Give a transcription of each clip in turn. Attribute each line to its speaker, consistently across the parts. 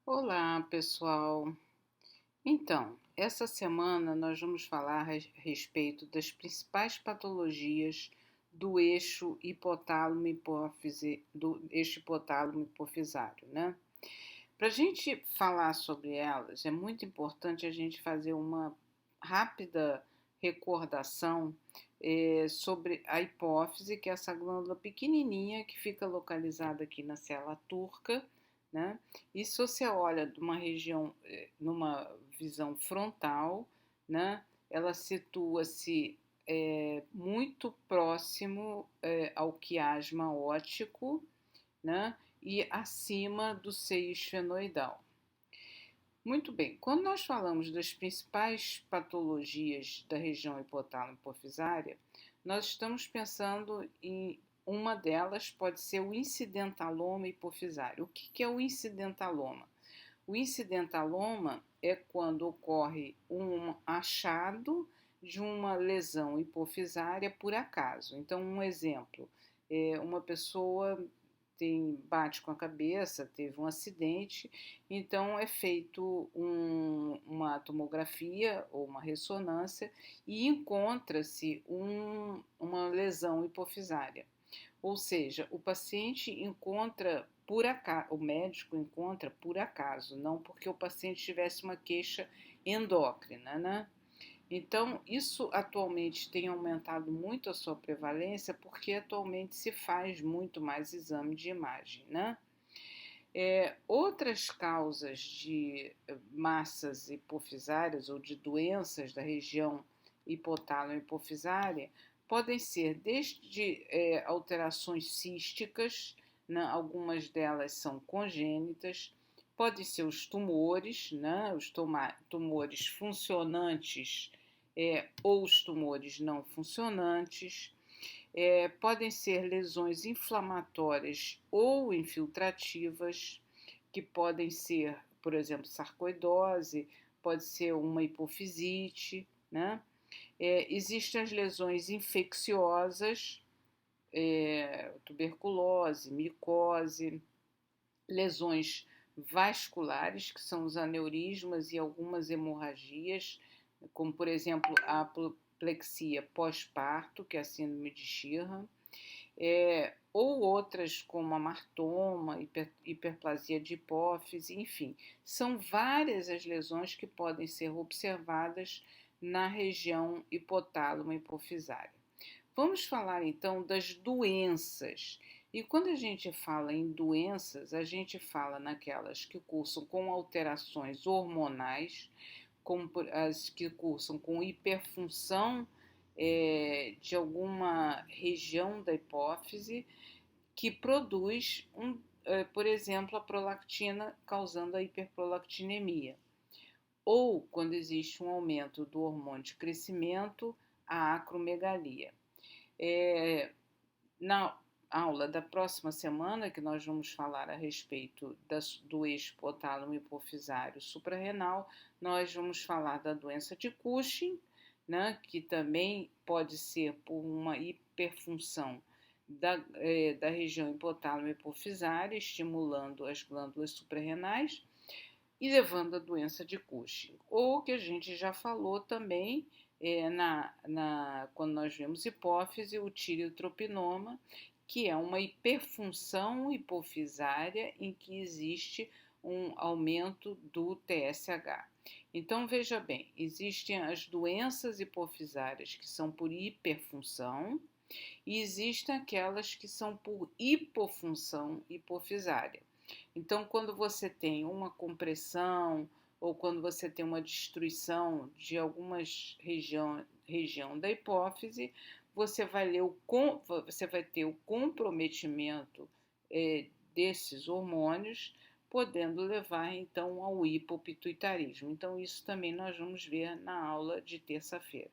Speaker 1: Olá, pessoal. Então, essa semana nós vamos falar a respeito das principais patologias do eixo hipotálamo-hipófise, do eixo hipotálamo-hipofisário, né? Para a gente falar sobre elas, é muito importante a gente fazer uma rápida recordação sobre a hipófise, que é essa glândula pequenininha que fica localizada aqui na célula turca, né? E se você olha de uma região, numa visão frontal, né? Ela situa-se muito próximo ao quiasma óptico, né? E acima do seio esfenoidal. Muito bem, quando nós falamos das principais patologias da região hipotálamo-hipofisária, nós estamos pensando em uma delas pode ser o incidentaloma hipofisário. O que é o incidentaloma? O incidentaloma é quando ocorre um achado de uma lesão hipofisária por acaso. Então, um exemplo, uma pessoa bate com a cabeça, teve um acidente, então é feito uma tomografia ou uma ressonância e encontra-se uma lesão hipofisária. Ou seja, o paciente encontra por acaso, o médico encontra por acaso, não porque o paciente tivesse uma queixa endócrina, né? Então, isso atualmente tem aumentado muito a sua prevalência porque atualmente se faz muito mais exame de imagem, né? Outras causas de massas hipofisárias ou de doenças da região hipotálamo-hipofisária podem ser desde alterações císticas, né? Algumas delas são congênitas, podem ser os tumores, né? Os tumores funcionantes ou os tumores não funcionantes, podem ser lesões inflamatórias ou infiltrativas, que podem ser, por exemplo, sarcoidose, pode ser uma hipofisite, né? Existem as lesões infecciosas, tuberculose, micose, lesões vasculares, que são os aneurismas e algumas hemorragias, como por exemplo a apoplexia pós-parto, que é a síndrome de Sheehan, ou outras como amartoma, hiperplasia de hipófise, enfim, são várias as lesões que podem ser observadas na região hipotálamo-hipofisária. Vamos falar então das doenças. E quando a gente fala em doenças, a gente fala naquelas que cursam com alterações hormonais, como as que cursam com hiperfunção de alguma região da hipófise que produz, por exemplo, a prolactina, causando a hiperprolactinemia. Ou quando existe um aumento do hormônio de crescimento, a acromegalia. Na aula da próxima semana, que nós vamos falar a respeito do eixo hipotálamo hipofisário suprarrenal, nós vamos falar da doença de Cushing, né, que também pode ser por uma hiperfunção da região hipotálamo hipofisária, estimulando as glândulas suprarrenais e levando à doença de Cushing. Ou que a gente já falou também, quando nós vemos hipófise, o tireotropinoma, que é uma hiperfunção hipofisária em que existe um aumento do TSH. Então, veja bem, existem as doenças hipofisárias que são por hiperfunção e existem aquelas que são por hipofunção hipofisária. Então, quando você tem uma compressão ou quando você tem uma destruição de algumas região da hipófise, você vai ter o comprometimento desses hormônios, podendo levar então ao hipopituitarismo. Então, isso também nós vamos ver na aula de terça-feira.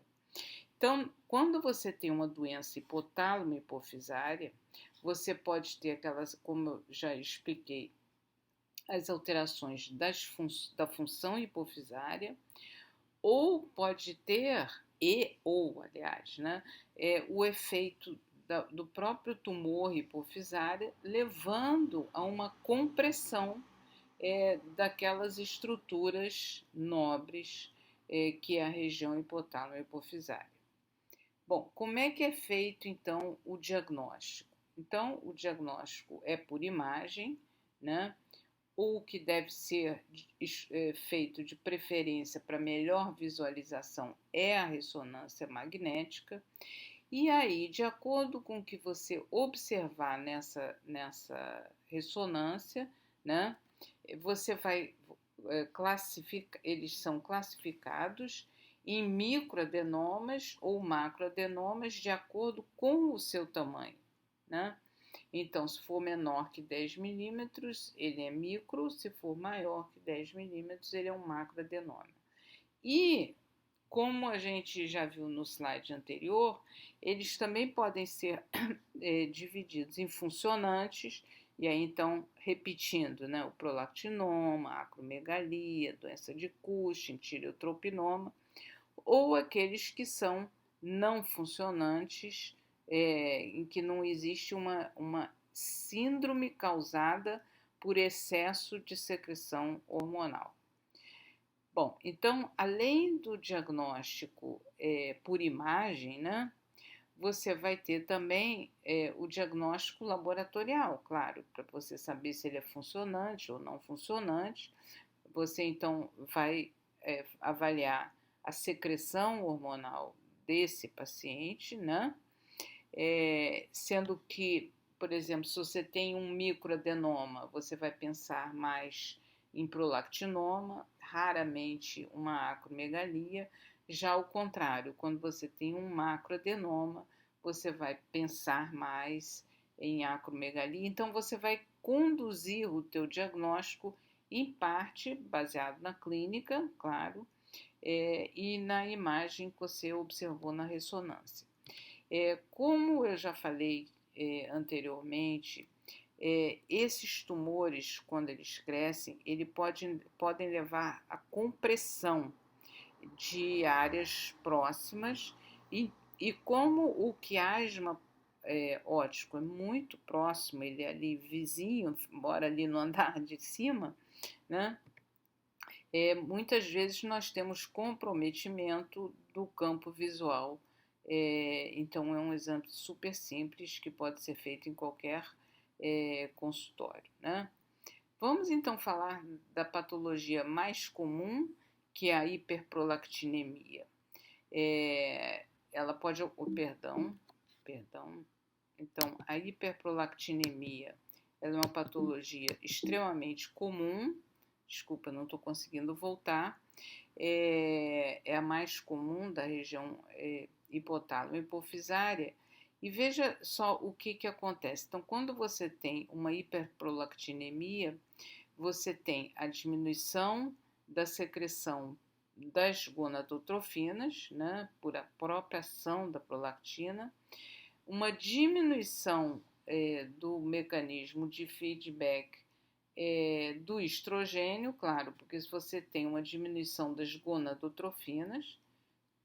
Speaker 1: Então, quando você tem uma doença hipotálamo hipofisária, você pode ter aquelas, como eu já expliquei, as alterações da função hipofisária, ou pode ter, aliás, né, o efeito do próprio tumor hipofisário, levando a uma compressão daquelas estruturas nobres que é a região hipotálamo-hipofisária. Bom, como é que é feito então o diagnóstico? Então, o diagnóstico é por imagem, né? O que deve ser feito de preferência para melhor visualização é a ressonância magnética. E aí, de acordo com o que você observar nessa ressonância, né, você vai classificar, eles são classificados em microadenomas ou macroadenomas de acordo com o seu tamanho, né? Então, se for menor que 10 milímetros, ele é micro, se for maior que 10 milímetros, ele é um macroadenoma. E, como a gente já viu no slide anterior, eles também podem ser divididos em funcionantes, e aí então, repetindo, né, o prolactinoma, a acromegalia, doença de Cushing, tireotropinoma, ou aqueles que são não funcionantes, em que não existe uma síndrome causada por excesso de secreção hormonal. Bom, então, além do diagnóstico por imagem, né, você vai ter também o diagnóstico laboratorial, claro, para você saber se ele é funcionante ou não funcionante. Você, então, vai avaliar a secreção hormonal desse paciente, né? Sendo que, por exemplo, se você tem um microadenoma, você vai pensar mais em prolactinoma, raramente uma acromegalia. Já ao contrário, quando você tem um macroadenoma, você vai pensar mais em acromegalia. Então, você vai conduzir o teu diagnóstico, em parte, baseado na clínica, claro, e na imagem que você observou na ressonância. Como eu já falei anteriormente, esses tumores, quando eles crescem, eles podem levar à compressão de áreas próximas e como o quiasma óptico é muito próximo, ele é ali vizinho, mora ali no andar de cima, né? Muitas vezes nós temos comprometimento do campo visual. Então, é um exame super simples que pode ser feito em qualquer consultório, né? Vamos então falar da patologia mais comum, que é a hiperprolactinemia. Ela pode. Perdão. Então, a hiperprolactinemia ela é uma patologia extremamente comum. Desculpa, não estou conseguindo voltar. É a mais comum da região hipotálamo-hipofisária. E veja só o que acontece. Então, quando você tem uma hiperprolactinemia, você tem a diminuição da secreção das gonadotrofinas, né, por a própria ação da prolactina, uma diminuição do mecanismo de feedback do estrogênio, claro, porque se você tem uma diminuição das gonadotrofinas,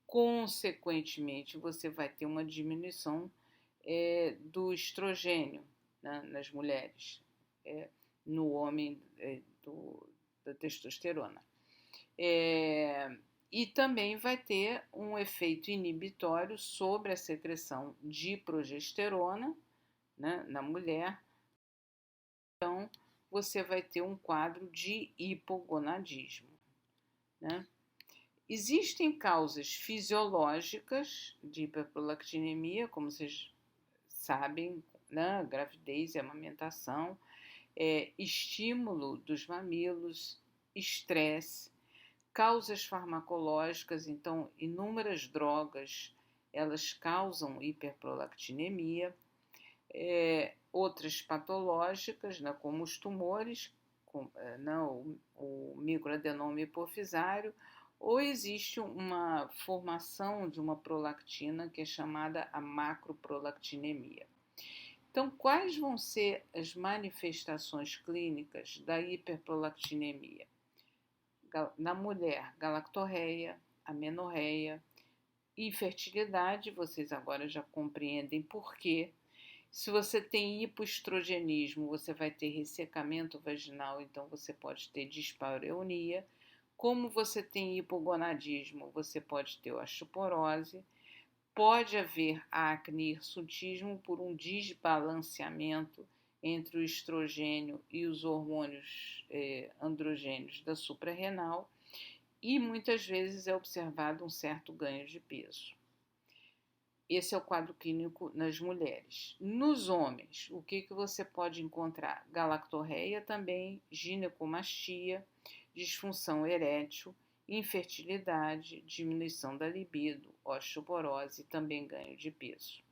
Speaker 1: consequentemente você vai ter uma diminuição do estrogênio, né, nas mulheres, no homem da testosterona. E também vai ter um efeito inibitório sobre a secreção de progesterona, né, na mulher. Então, você vai ter um quadro de hipogonadismo, né? Existem causas fisiológicas de hiperprolactinemia, como vocês sabem, né? Gravidez e amamentação, estímulo dos mamilos, estresse, causas farmacológicas, então inúmeras drogas elas causam hiperprolactinemia, outras patológicas, né, como os tumores, o microadenoma hipofisário, ou existe uma formação de uma prolactina que é chamada a macroprolactinemia. Então, quais vão ser as manifestações clínicas da hiperprolactinemia? Na mulher, galactorreia, amenorreia, infertilidade, vocês agora já compreendem por quê, Se você tem hipoestrogenismo, você vai ter ressecamento vaginal, então você pode ter dispareunia. Como você tem hipogonadismo, você pode ter osteoporose. Pode haver acne e hirsutismo por um desbalanceamento entre o estrogênio e os hormônios androgênios da suprarrenal, e muitas vezes é observado um certo ganho de peso. Esse é o quadro clínico nas mulheres. Nos homens, o que você pode encontrar? Galactorreia também, ginecomastia, disfunção erétil, infertilidade, diminuição da libido, osteoporose e também ganho de peso.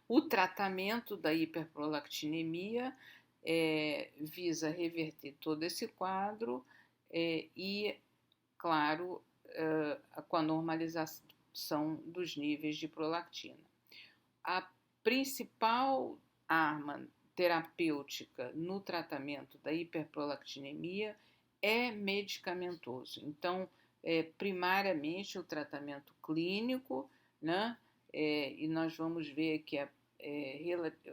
Speaker 1: O tratamento da hiperprolactinemia visa reverter todo esse quadro e, claro, com a normalização dos níveis de prolactina. A principal arma terapêutica no tratamento da hiperprolactinemia é medicamentoso. Então, primariamente o tratamento clínico, né? E nós vamos ver que a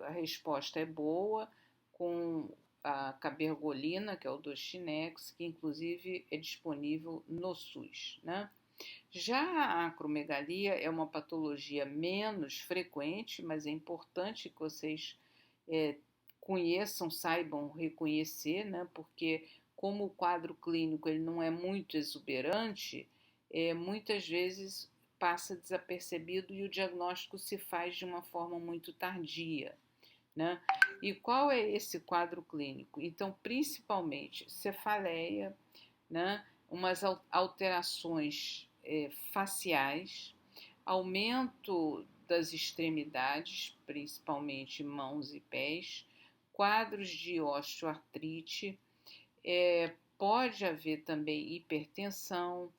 Speaker 1: resposta é boa com a cabergolina, que é o Dostinex, que inclusive é disponível no SUS, né? Já a acromegalia é uma patologia menos frequente, mas é importante que vocês conheçam, saibam reconhecer, né? Porque como o quadro clínico ele não é muito exuberante, muitas vezes passa desapercebido e o diagnóstico se faz de uma forma muito tardia, né? E qual é esse quadro clínico? Então, principalmente cefaleia, né? Umas alterações faciais, aumento das extremidades, principalmente mãos e pés, quadros de osteoartrite, pode haver também hipertensão,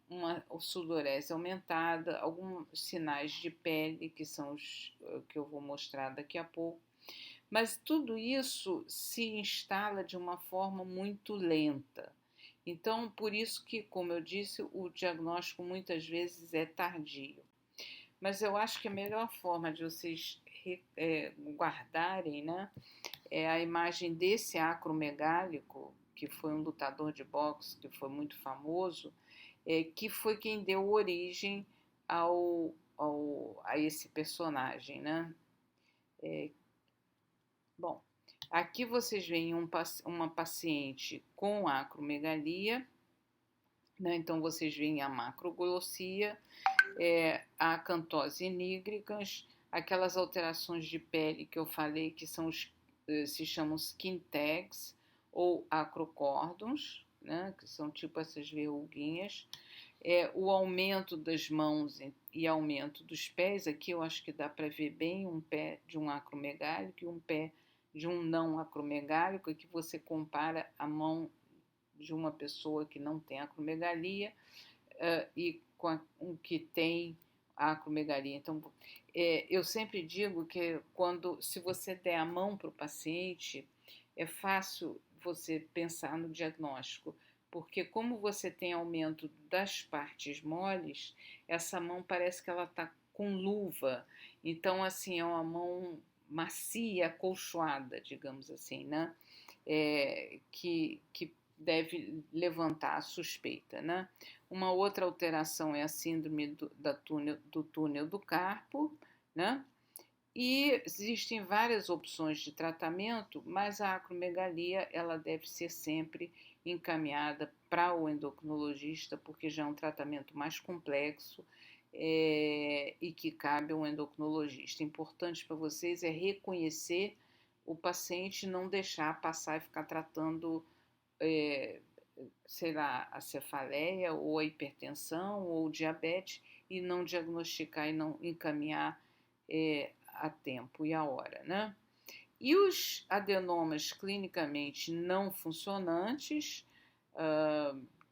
Speaker 1: uma sudorese aumentada, alguns sinais de pele, que são os que eu vou mostrar daqui a pouco. Mas tudo isso se instala de uma forma muito lenta. Então, por isso que, como eu disse, o diagnóstico muitas vezes é tardio. Mas eu acho que a melhor forma de vocês guardarem, né, é a imagem desse acromegálico, que foi um lutador de boxe, que foi muito famoso, que foi quem deu origem a esse personagem, né? Bom, aqui vocês veem uma paciente com acromegalia, né? Então vocês veem a macroglossia, a acantose nigricans, aquelas alterações de pele que eu falei que se chamam skin tags ou acrocórdons, né? Que são tipo essas verruguinhas. O aumento das mãos e aumento dos pés, aqui eu acho que dá para ver bem um pé de um acromegálico e um pé de um não acromegálico, que você compara a mão de uma pessoa que não tem acromegalia e com o que tem a acromegalia. Então, eu sempre digo que se você der a mão para o paciente, é fácil você pensar no diagnóstico, porque como você tem aumento das partes moles, essa mão parece que ela está com luva. Então, assim, é uma mão macia, acolchoada, digamos assim, né? Que deve levantar a suspeita, né? Uma outra alteração é a síndrome do túnel do carpo, né? E existem várias opções de tratamento, mas a acromegalia ela deve ser sempre encaminhada para o endocrinologista, porque já é um tratamento mais complexo e que cabe ao endocrinologista. Importante para vocês é reconhecer o paciente, não deixar passar e ficar tratando, sei lá, a cefaleia ou a hipertensão ou o diabetes e não diagnosticar e não encaminhar a tempo e a hora, né? E os adenomas clinicamente não funcionantes,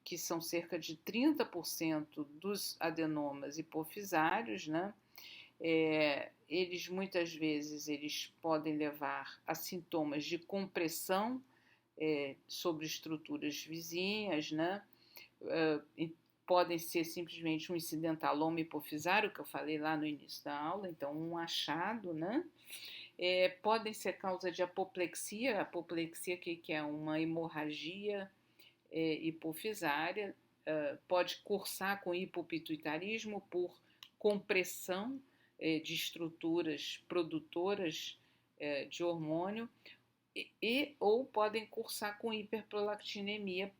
Speaker 1: que são cerca de 30% dos adenomas hipofisários, né? Eles muitas vezes eles podem levar a sintomas de compressão sobre estruturas vizinhas, né? podem ser simplesmente um incidentaloma hipofisário, que eu falei lá no início da aula, então um achado, né? Podem ser causa de apoplexia, apoplexia que é uma hemorragia hipofisária, pode cursar com hipopituitarismo por compressão de estruturas produtoras de hormônio ou podem cursar com hiperprolactinemia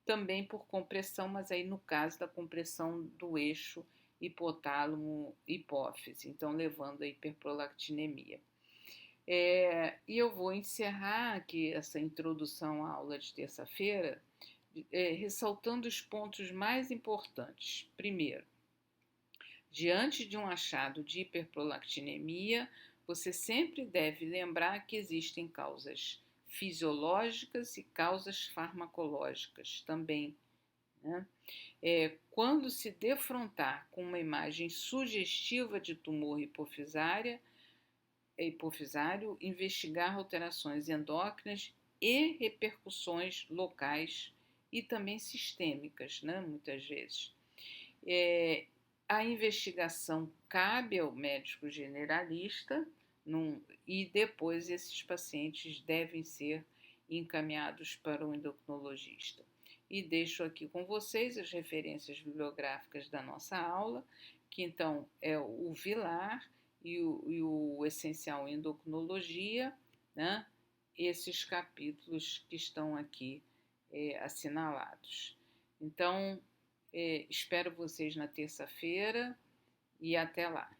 Speaker 1: também por compressão, mas aí no caso da compressão do eixo hipotálamo-hipófise, então levando a hiperprolactinemia. E eu vou encerrar aqui essa introdução à aula de terça-feira ressaltando os pontos mais importantes. Primeiro, diante de um achado de hiperprolactinemia, você sempre deve lembrar que existem causas fisiológicas e causas farmacológicas também, né? Quando se defrontar com uma imagem sugestiva de tumor hipofisário, investigar alterações endócrinas e repercussões locais e também sistêmicas, né, muitas vezes. A investigação cabe ao médico generalista e depois esses pacientes devem ser encaminhados para o endocrinologista. E deixo aqui com vocês as referências bibliográficas da nossa aula, que então é o Vilar e o Essencial em Endocrinologia, né? Esses capítulos que estão aqui assinalados. Então, espero vocês na terça-feira e até lá.